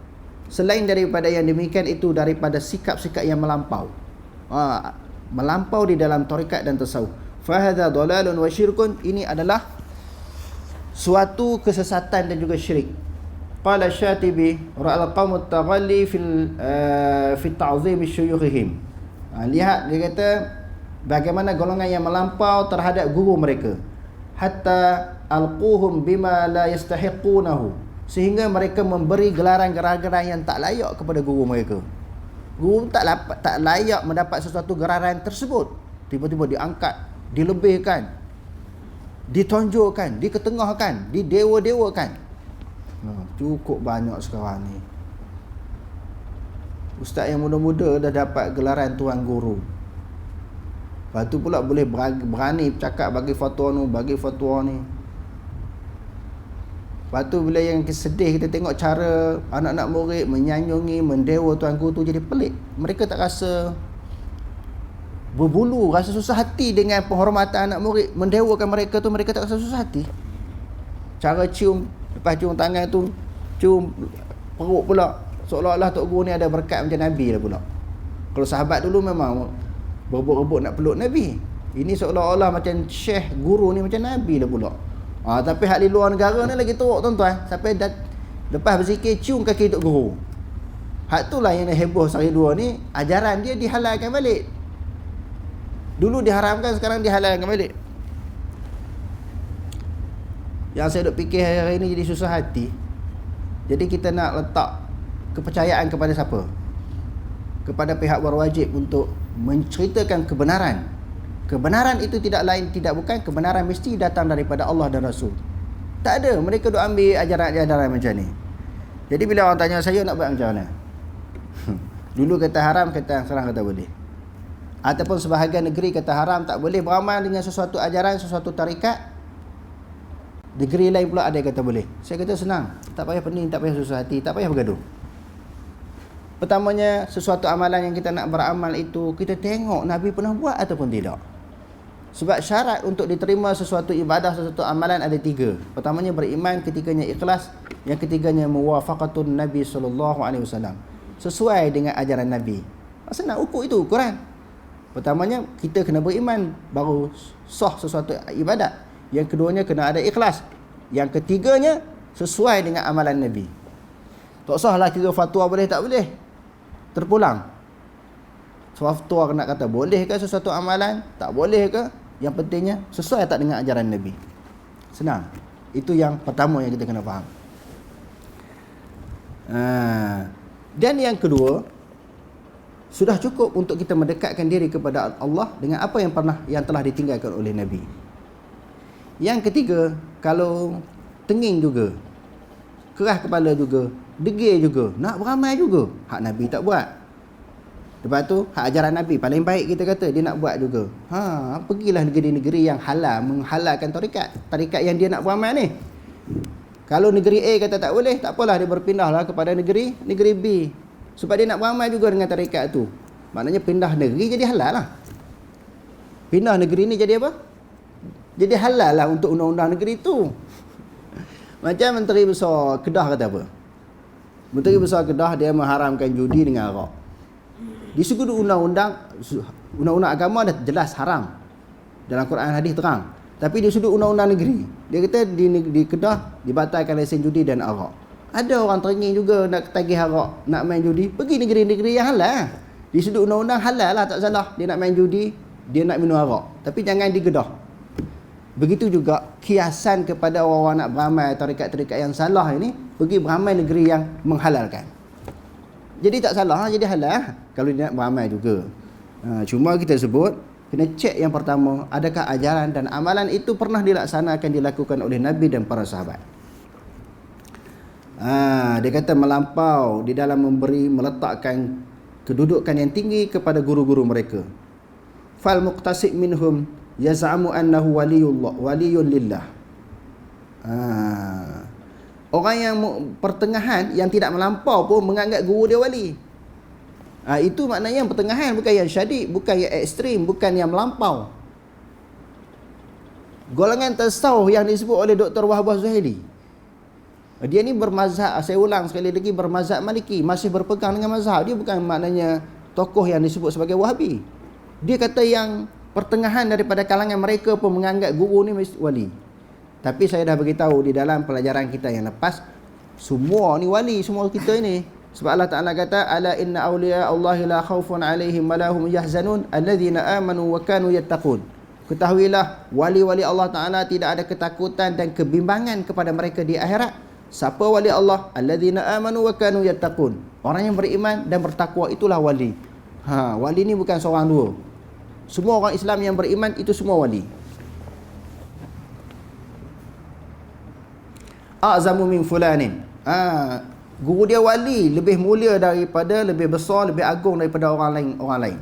selain daripada yang demikian itu daripada sikap-sikap yang melampau. Melampau di dalam tarikat dan tasawuf. Fa hadza dhalalun wa syirkun, ini adalah suatu kesesatan dan juga syirik. Qala Syatibi ra'al qaumut taghalli fi ta'zim syuyukhihim. Lihat dia kata bagaimana golongan yang melampau terhadap guru mereka. Hatta alquhum bima la yastahiqunahu, sehingga mereka memberi gelaran-gelaran yang tak layak kepada guru mereka. Guru tak layak mendapat sesuatu gelaran tersebut, tiba-tiba diangkat, dilebihkan, ditonjolkan, diketengahkan, didewa-dewakan. Cukup banyak sekarang ni. Ustaz yang muda-muda dah dapat gelaran tuan guru, lepas tu pula boleh berani bercakap bagi fatwa ni, bagi fatwa ni. Lepas tu bila yang sedih kita tengok cara anak-anak murid menyanjungi, mendewa tuan guru tu, jadi pelik. Mereka tak rasa berbulu, rasa susah hati dengan penghormatan anak murid. Mendewakan mereka tu, mereka tak rasa susah hati. Cara cium, lepas cium tangan tu, cium perut pula, seolah-olah tok guru ni ada berkat macam Nabi lah pula. Kalau sahabat dulu memang berebut-rebut nak peluk Nabi. Ini seolah-olah macam syekh guru ni macam Nabi lah pula. Tapi hak di luar negara ni lagi teruk tuan-tuan. Sampai lepas berzikir cium kaki tok guru. Hak tu lah yang heboh sehari dua ni. Ajaran dia dihalalkan balik. Dulu diharamkan, sekarang dihalalkan balik. Yang saya duk fikir hari ini jadi susah hati. Jadi kita nak letak kepercayaan kepada siapa? Kepada pihak berwajib untuk menceritakan kebenaran. Kebenaran itu tidak lain, tidak bukan, kebenaran mesti datang daripada Allah dan Rasul. Tak ada, mereka duk ambil ajaran-ajaran macam ni. Jadi bila orang tanya saya nak buat macam mana? Dulu kata haram, kata sekarang kata boleh. Ataupun sebahagian negeri kata haram, tak boleh beramal dengan sesuatu ajaran, sesuatu tarikat. Negeri lain pula ada yang kata boleh. Saya kata senang, tak payah pening, tak payah susah hati, tak payah bergaduh. Pertamanya, sesuatu amalan yang kita nak beramal itu, kita tengok Nabi pernah buat ataupun tidak. Sebab syarat untuk diterima sesuatu ibadah, sesuatu amalan ada 3. Pertamanya beriman, ketiganya ikhlas, yang ketiganya muwafaqatun Nabi SAW. Sesuai dengan ajaran Nabi. Senang, ukur itu ukuran. Pertamanya, kita kena beriman, baru sah sesuatu ibadat. Yang keduanya kena ada ikhlas. Yang ketiganya sesuai dengan amalan Nabi. Tak sahlah kira fatwa boleh tak boleh. Terpulang. Fatwa nak kata boleh ke sesuatu amalan, tak boleh ke? Yang pentingnya sesuai tak dengan ajaran Nabi. Senang. Itu yang pertama yang kita kena faham. Dan yang kedua, sudah cukup untuk kita mendekatkan diri kepada Allah dengan apa yang telah ditinggalkan oleh Nabi. Yang ketiga, kalau tenging juga, keras kepala juga, degil juga, nak beramal juga, hak Nabi tak buat. Lepas tu, hak ajaran Nabi paling baik kita kata dia nak buat juga. Pergilah negeri-negeri yang halal, menghalalkan tarikat yang dia nak beramal ni. Kalau negeri A kata tak boleh, tak apalah, dia berpindahlah kepada negeri B. Sebab dia nak beramal juga dengan tarikat tu. Maknanya pindah negeri jadi halal lah. Pindah negeri ni jadi apa? Jadi halal lah untuk undang-undang negeri tu. Macam Menteri Besar Kedah kata apa? Menteri Besar Kedah dia mengharamkan judi dengan arak. Di sudut undang-undang agama dah jelas haram. Dalam Quran hadis terang. Tapi di sudut undang-undang negeri, dia kata di Kedah dibatalkan lesen judi dan arak. Ada orang teringin juga nak tagih arak, nak main judi, pergi negeri-negeri yang halal. Di sudut undang-undang halal lah, tak salah. Dia nak main judi, dia nak minum arak. Tapi jangan di Kedah. Begitu juga kiasan kepada orang-orang nak beramal tarikat-tarikat yang salah ini, pergi beramal negeri yang menghalalkan. Jadi tak salah, jadi halal kalau dia nak beramal juga. Cuma kita sebut, kena cek yang pertama, adakah ajaran dan amalan itu pernah dilakukan oleh Nabi dan para sahabat. Dia kata melampau di dalam meletakkan kedudukan yang tinggi kepada guru-guru mereka. Fal muqtasid minhum yaz'amu annahu waliyun lillah. Orang yang pertengahan, yang tidak melampau pun menganggap guru dia wali. Itu maknanya yang pertengahan, bukan yang syadid, bukan yang ekstrim, bukan yang melampau. Golongan tasawuf yang disebut oleh Dr. Wahbah Zuhaili, dia ni bermazhab, saya ulang sekali lagi, bermazhab Maliki, masih berpegang dengan mazhab. Dia bukan maknanya tokoh yang disebut sebagai Wahabi. Dia kata yang pertengahan daripada kalangan mereka pun menganggap guru ni mesti wali. Tapi saya dah beritahu di dalam pelajaran kita yang lepas, semua ni wali, semua kita ini. Sebab Allah Ta'ala kata, ala inna awliya Allahi la khawfun alaihim wa lahum yahzanun alladhina amanu wa kanu yattaqun. Ketahuilah, wali-wali Allah Ta'ala tidak ada ketakutan dan kebimbangan kepada mereka di akhirat. Siapa wali Allah? Alladhina amanu wa kanu yattaqun. Orang yang beriman dan bertakwa itulah wali. Wali ni bukan seorang dua. Semua orang Islam yang beriman itu semua wali. A'zamu min fulanin. Guru dia wali, lebih mulia daripada, lebih besar, lebih agung daripada orang lain.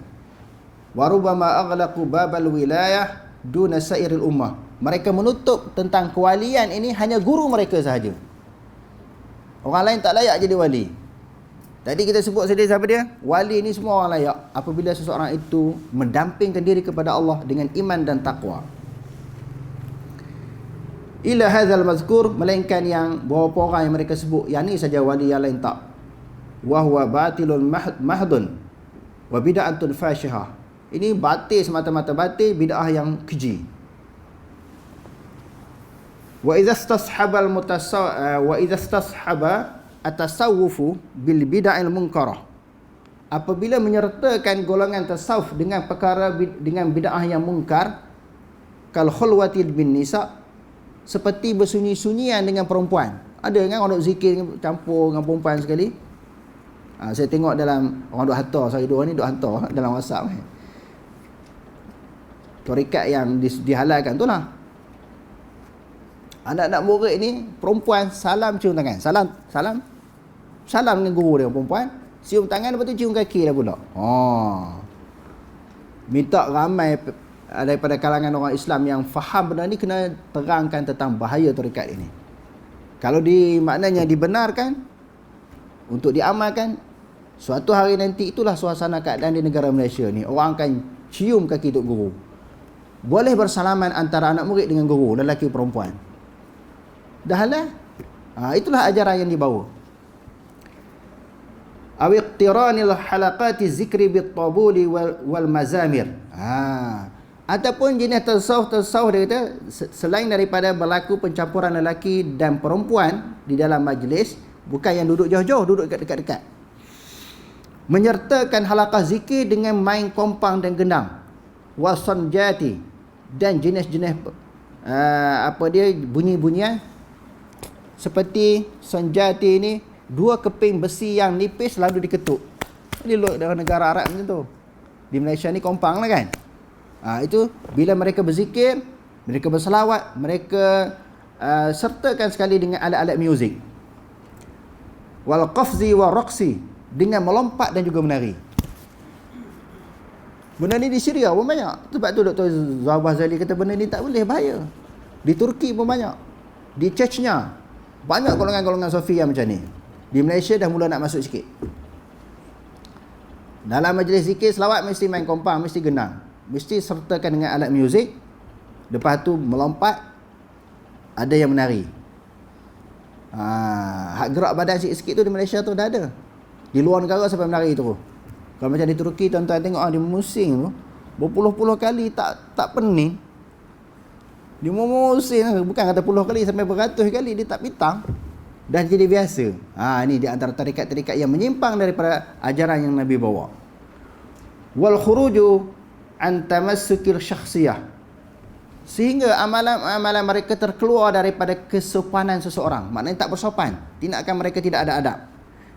Wa rubbama aghlaqu babal wilayah duna sairil ummah. Mereka menutup tentang kewalian ini hanya guru mereka sahaja. Orang lain tak layak jadi wali. Tadi kita sebut sedih siapa dia? Wali ni semua orang layak apabila seseorang itu mendampingkan diri kepada Allah dengan iman dan taqwa. Ila hadzal mazkur, melainkan yang beberapa orang yang mereka sebut, yang ni saja wali, yang lain tak. Wa huwa batilun mahdun wa bid'atun fashihah. Ini batil, semata-mata batil, bid'ah yang keji. Wa idza istashaba at-tasawwufu bil bid'il munkarah. Apabila menyertakan golongan tasawuf dengan perkara dengan bid'ah yang mungkar, kal khulwati bin nisa, seperti bersunyi-sunyian dengan perempuan. Ada kan orang duk zikir campur dengan perempuan sekali. Saya tengok dalam orang duk hantar, saya dua ni duk hantar dalam WhatsApp. Tarekat yang dihalalkan tu lah. Anak-anak murid ni perempuan salam cium tangan. Salam dengan guru dia perempuan. Cium tangan lepas tu cium kaki dah pula. Minta ramai daripada kalangan orang Islam yang faham benda ni kena terangkan tentang bahaya tarekat ini. Kalau maknanya dibenarkan untuk diamalkan, suatu hari nanti itulah suasana keadaan di negara Malaysia ni. Orang akan cium kaki tok guru. Boleh bersalaman antara anak murid dengan guru, lelaki perempuan. Dah halal. Itulah ajaran yang dibawa. Awiqtiranil halaqati zikri bit-tabuli wal mazamir. Ataupun jenis tasawuf dia kata, selain daripada berlaku pencampuran lelaki dan perempuan di dalam majlis, bukan yang duduk jauh-jauh, duduk dekat-dekat. Menyertakan halaqah zikir dengan main kompang dan gendang. Wasanjati, dan jenis-jenis bunyi-bunyian seperti sanjati ni, dua keping besi yang nipis lalu diketuk. Di negara Arab macam tu. Di Malaysia ni kompang lah kan. Itu bila mereka berzikir, mereka berselawat, mereka sertakan sekali dengan alat-alat muzik. Wal qafzi wa raqsi, dengan melompat dan juga menari. Benda ni di Syria pun banyak. Sebab tu Dr. Zawah Zali kata benda ni tak boleh, bahaya. Di Turki pun banyak. Di Chechnya banyak golongan-golongan Sufi yang macam ni. Di Malaysia dah mula nak masuk sikit. Dalam majlis zikir selawat mesti main kompang, mesti gendang, mesti sertakan dengan alat muzik. Lepas tu melompat, ada yang menari. Hak gerak badan sikit-sikit tu di Malaysia tu dah ada. Di luar negara sampai menari tu. Kalau macam di Turki, tuan-tuan tengok di musing tu berpuluh-puluh kali tak pening. Dia musing, bukan kata puluh kali, sampai beratus kali dia tak pitang. Dah jadi biasa. Ini di antara tarikat-tarikat yang menyimpang daripada ajaran yang Nabi bawa. Wal khuruju an tamassukil syakhsiyah, sehingga amalan-amalan mereka terkeluar daripada kesopanan seseorang. Maknanya tak bersopan, tindakan mereka tidak ada adab.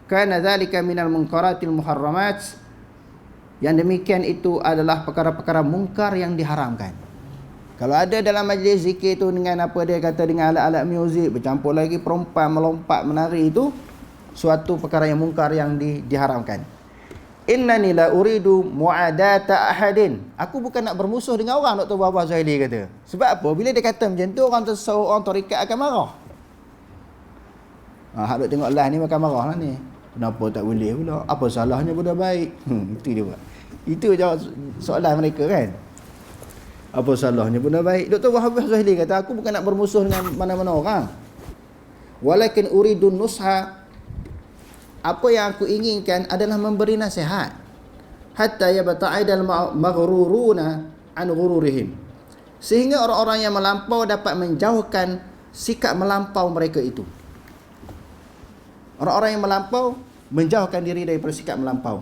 Kana dzalika minal munkaratil muharramat, yang demikian itu adalah perkara-perkara mungkar yang diharamkan. Kalau ada dalam majlis zikir tu dengan apa dia kata, dengan alat-alat muzik, bercampur lagi perempuan melompat menari, itu suatu perkara yang mungkar yang diharamkan. Innani la uridu muadata ahadin, aku bukan nak bermusuh dengan orang, Dr. Wahbah Zuhaili kata. Sebab apa? Bila dia kata macam tu, orang tasawuf, orang tarekat akan marah. Hak duk tengok live ni makan marah lah ni. Kenapa tak boleh pula? Apa salahnya benda baik? Itu dia buat. Itu jawab soalan mereka kan. Apa salahnya benda baik? Dr. Wahbah Zuhaili kata, aku bukan nak bermusuh dengan mana-mana orang. Walakin uridun nusha, apa yang aku inginkan adalah memberi nasihat. Hatta yabta'idal maghruruna an ghururihim, sehingga orang-orang yang melampau dapat menjauhkan sikap melampau mereka itu. Orang-orang yang melampau menjauhkan diri daripada sikap melampau.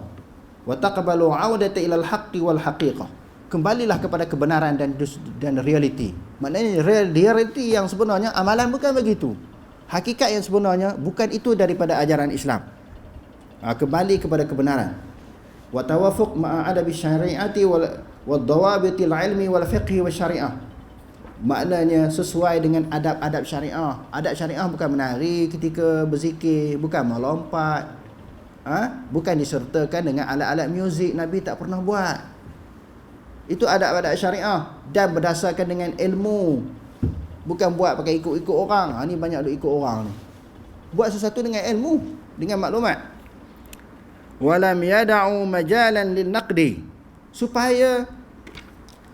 Wa taqbalu 'audata ilal haqqi wal haqiqah, kembalilah kepada kebenaran dan realiti. Maknanya realiti yang sebenarnya, amalan bukan begitu. Hakikat yang sebenarnya bukan itu daripada ajaran Islam. Kembali kepada kebenaran. Wa tawafuq ma'a adabi syari'ati wal dawabitil ilmi wal fiqhi wa syari'ah, maknanya sesuai dengan adab-adab syariah. Adab syariah bukan menari ketika berzikir, bukan melompat, bukan disertakan dengan alat-alat muzik. Nabi tak pernah buat. Itu adab-adab syariah dan berdasarkan dengan ilmu, bukan buat pakai ikut-ikut orang. Ni banyak duk ikut orang ni. Buat sesuatu dengan ilmu, dengan maklumat. Walam yada'u majalan lin naqdi, supaya,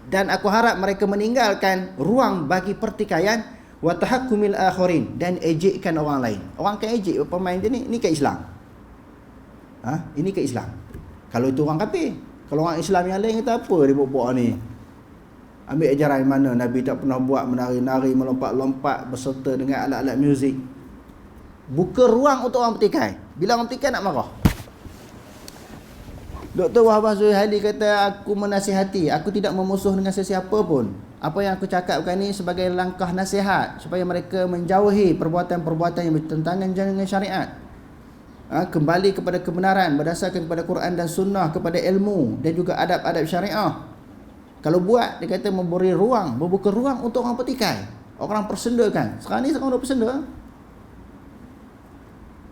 dan aku harap mereka meninggalkan ruang bagi pertikaian, wa tahakkumil akharin, dan ejekkan orang lain. Orang kan ejek pemain je ni ke Islam. Ini ke Islam. Kalau itu orang kafir. Kalau orang Islam yang lain kata apa dia buat ni? Ambil ajaran mana? Nabi tak pernah buat menari-nari, melompat-lompat berserta dengan alat-alat muzik. Buka ruang untuk orang bertikai. Bila orang bertikai nak marah. Dr. Wahbah Zuhaili kata, aku menasihati, aku tidak memusuh dengan sesiapa pun. Apa yang aku cakapkan ni sebagai langkah nasihat supaya mereka menjauhi perbuatan-perbuatan yang bertentangan dengan syariat. Kembali kepada kebenaran berdasarkan kepada Quran dan Sunnah, kepada ilmu dan juga adab-adab syariah. Kalau buat, dia kata memberi ruang, membuka ruang untuk orang petikai, orang persendakan. Sekarang ni sekarang dah persenda.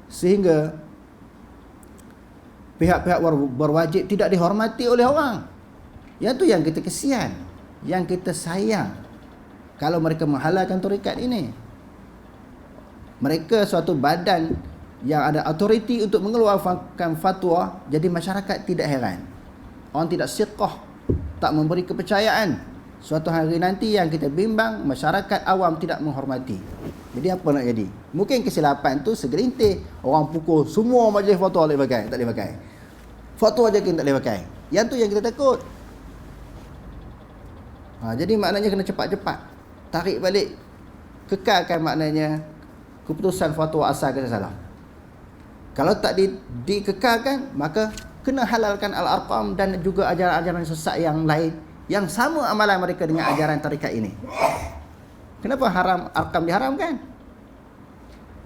Sehingga pihak-pihak berwajib tidak dihormati oleh orang. Yang tu yang kita kesian, yang kita sayang kalau mereka menghalalkan tarekat ini. Mereka suatu badan yang ada autoriti untuk mengeluarkan fatwa, jadi masyarakat tidak heran. Orang tidak siqah, tak memberi kepercayaan. Suatu hari nanti yang kita bimbang, masyarakat awam tidak menghormati. Jadi apa nak jadi? Mungkin kesilapan tu segelintir. Orang pukul semua majlis fatwa boleh pakai, tak boleh pakai. Fatwa je kita tak boleh pakai. Yang tu yang kita takut. Jadi maknanya kena cepat-cepat tarik balik, kekalkan maknanya keputusan fatwa asal kita salah. Kalau tak dikekalkan, maka kena halalkan Al-Arqam dan juga ajaran-ajaran sesat yang lain yang sama amalan mereka dengan ajaran tarekat ini. Kenapa Arqam diharamkan?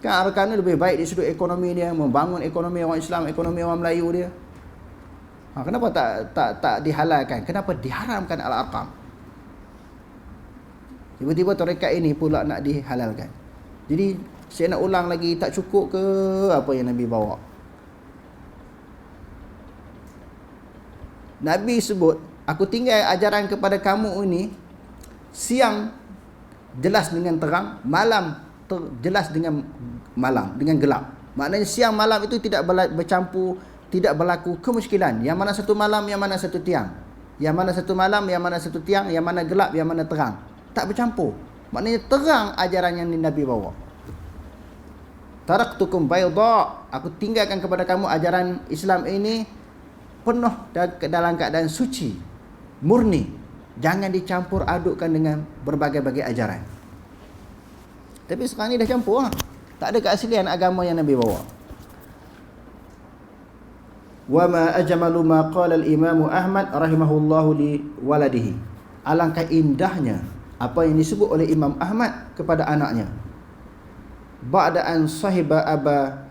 Kan Arqam ni lebih baik di sudut ekonomi dia, membangun ekonomi orang Islam, ekonomi orang Melayu dia. Kenapa tak dihalalkan? Kenapa diharamkan Al-Arqam? Tiba-tiba tarekat ini pula nak dihalalkan. Jadi saya nak ulang lagi, tak cukup ke apa yang Nabi bawa? Nabi sebut, aku tinggal ajaran kepada kamu ini, siang jelas dengan terang, malam jelas dengan malam, dengan gelap. Maknanya siang malam itu tidak bercampur, tidak berlaku kemusykilan. Yang mana satu malam, yang mana satu tiang. Yang mana satu malam, yang mana satu tiang, yang mana gelap, yang mana terang. Tak bercampur. Maknanya terang ajaran yang Nabi bawa. Taraktukum bayda, aku tinggalkan kepada kamu ajaran Islam ini penuh dalam keadaan suci, murni. Jangan dicampur adukkan dengan berbagai-bagai ajaran. Tapi sekarang ni dah campur lah. Tak ada keaslian agama yang Nabi bawa. Wa ma ajmalu ma qala al-Imam Ahmad rahimahullahu li waladihi. Alangkah indahnya apa yang disebut oleh Imam Ahmad kepada anaknya. Ba'da an sahiba Aba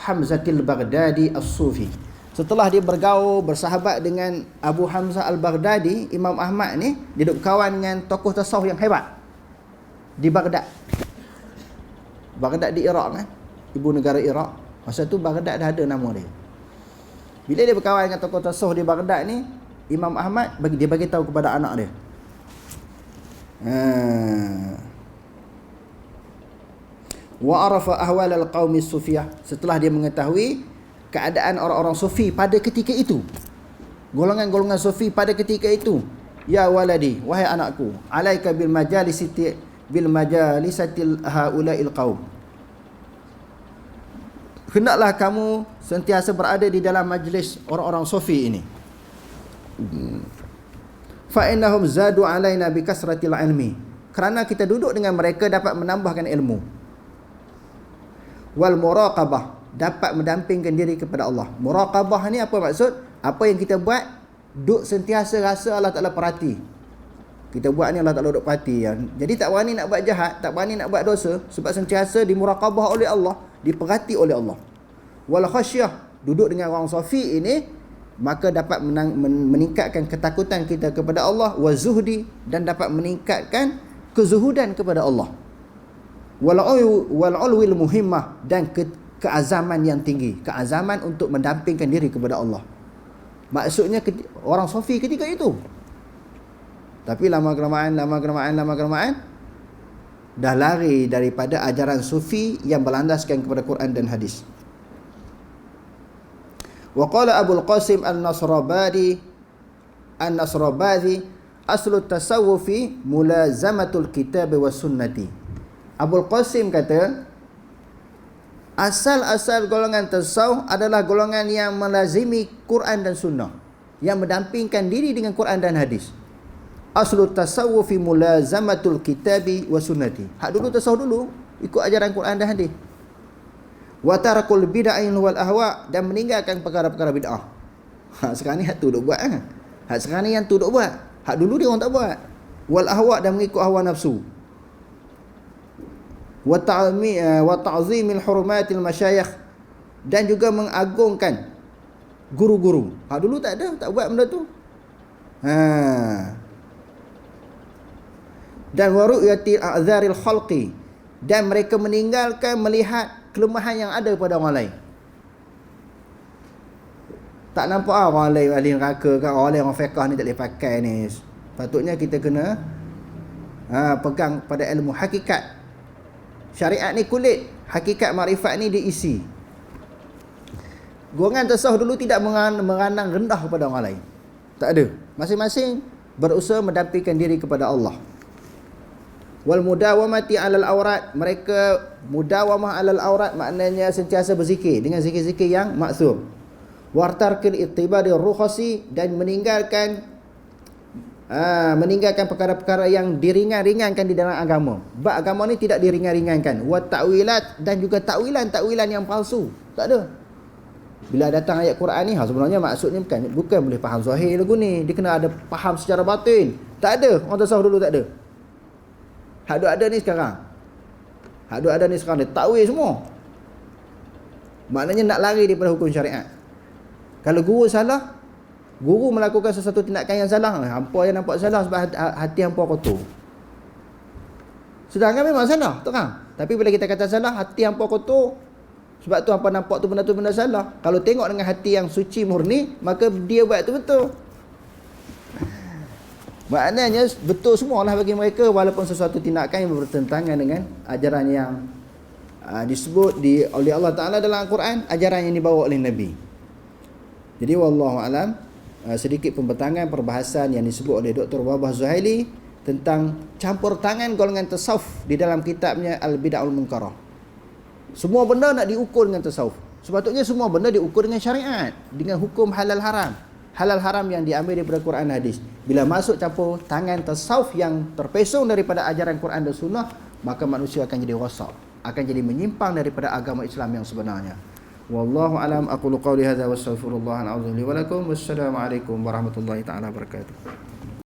Hamzatil Baghdadi As-Sufi. Setelah dia bergaul, bersahabat dengan Abu Hamzah Al-Baghdadi, Imam Ahmad ni dia duduk kawan dengan tokoh tasawuf yang hebat di Baghdad. Baghdad di Iraq kan, ibu negara Iraq. Masa tu Baghdad dah ada nama dia. Bila dia berkawan dengan tokoh tasawuf di Baghdad ni, Imam Ahmad dia bagi tahu kepada anak dia. Wa arafa ahwal al-qaumi sufiyah. Setelah dia mengetahui keadaan orang-orang sufi pada ketika itu, golongan-golongan sufi pada ketika itu. Ya waladi, wahai anakku, alaika bil majalisatil haula'il qaum. Hendaklah kamu sentiasa berada di dalam majlis orang-orang sufi ini. Fa innahum zadu alaina bi kasratil ilmi. Kerana kita duduk dengan mereka dapat menambahkan ilmu. Wal muraqabah, dapat mendampingkan diri kepada Allah. Muraqabah ni apa maksud? Apa yang kita buat, duk sentiasa rasa Allah Ta'ala perhati. Kita buat ni Allah Ta'ala duk perhati. Jadi tak berani nak buat jahat, tak berani nak buat dosa, sebab sentiasa dimuraqabah oleh Allah, diperhati oleh Allah. Wal khasyah, duduk dengan orang sufi ini, maka dapat meningkatkan ketakutan kita kepada Allah. Wa zuhdi, dan dapat meningkatkan kezuhudan kepada Allah. Wal ulwil muhimmah, dan keazaman yang tinggi, keazaman untuk mendampingkan diri kepada Allah. Maksudnya orang sufi ketika itu. Tapi lama-kelamaan dah lari daripada ajaran sufi yang berlandaskan kepada Quran dan hadis. Wa qala Abul Qasim An-Nasrabadi aslu tasawufi mulazamatul kitab wa sunnati. Abul Qasim kata, asal-asal golongan tasawuf adalah golongan yang melazimi Quran dan sunnah, yang mendampingkan diri dengan Quran dan hadis. Aslu tasawufi mulazamatul kitabi wa sunnati. Hak dulu tasawuf dulu ikut ajaran Quran dan hadis. Wa tarakul bid'ah wal ahwa, dan meninggalkan perkara-perkara bid'ah. Hak sekarang ni hak tu duk buat kan. Hak sekarang ni yang tu duk buat. Hak dulu dia orang tak buat. wal ahwa, dan mengikut hawa nafsu, wa ta'zimil hurumatil masyayikh, dan juga mengagungkan guru-guru. Dulu tak ada, tak buat benda tu. Dan wa ru'yati a'zaril khalqi, dan mereka meninggalkan melihat kelemahan yang ada pada orang lain. Tak nampak orang lain ahli neraka kan, orang lain orang fiqh ni tak boleh pakai ni. Patutnya kita kena pegang pada ilmu hakikat. Syariat ni kulit, hakikat makrifat ni diisi. Golongan tasawuf dulu tidak merandang rendah kepada orang lain. Tak ada. Masing-masing berusaha mendampingkan diri kepada Allah. Wal mudawamati alal aurat, mereka mudawamah alal aurat maknanya sentiasa berzikir dengan zikir-zikir yang maksum. Wartarkil ittibari rukhasi, dan meninggalkan perkara-perkara yang diringan-ringankan di dalam agama. Bab agama ni tidak diringan-ringankan. Wa ta'wilat, dan juga takwilan yang palsu. Tak ada. Bila datang ayat Quran ni, sebenarnya maksudnya bukan boleh faham zahir lagu ni. Dia kena ada faham secara batin. Tak ada. Orang tasawuf dulu tak ada. Hak ada ni sekarang. Dia takwil semua. Maknanya nak lari daripada hukum syariat. Kalau guru salah, guru melakukan sesuatu tindakan yang salah, hampa yang nampak salah sebab hati hampa kotor. Sedangkan memang salah, terang. Tapi bila kita kata salah, hati hampa kotor, sebab tu hampa nampak tu benda salah. Kalau tengok dengan hati yang suci murni, maka dia buat tu betul. Maknanya betul semualah bagi mereka, walaupun sesuatu tindakan yang bertentangan dengan ajaran yang disebut oleh Allah Ta'ala dalam Al-Quran, ajaran yang dibawa oleh Nabi. Jadi wallahu alam, sedikit pembentangan perbahasan yang disebut oleh Dr. Wahbah Zuhaili tentang campur tangan golongan tasawuf di dalam kitabnya Al-Bid'ahul Munkarah. Semua benda nak diukur dengan tasawuf. Sepatutnya semua benda diukur dengan syariat, dengan hukum halal haram. Halal haram yang diambil daripada Quran dan hadis. Bila masuk campur tangan tasawuf yang terpesong daripada ajaran Quran dan sunnah, maka manusia akan jadi rosak, akan jadi menyimpang daripada agama Islam yang sebenarnya. Wallahu alam, aqulu qawli hadza wa astaghfirullahal azim li wa lakum. Wassalamu alaikum warahmatullahi taala wabarakatuh.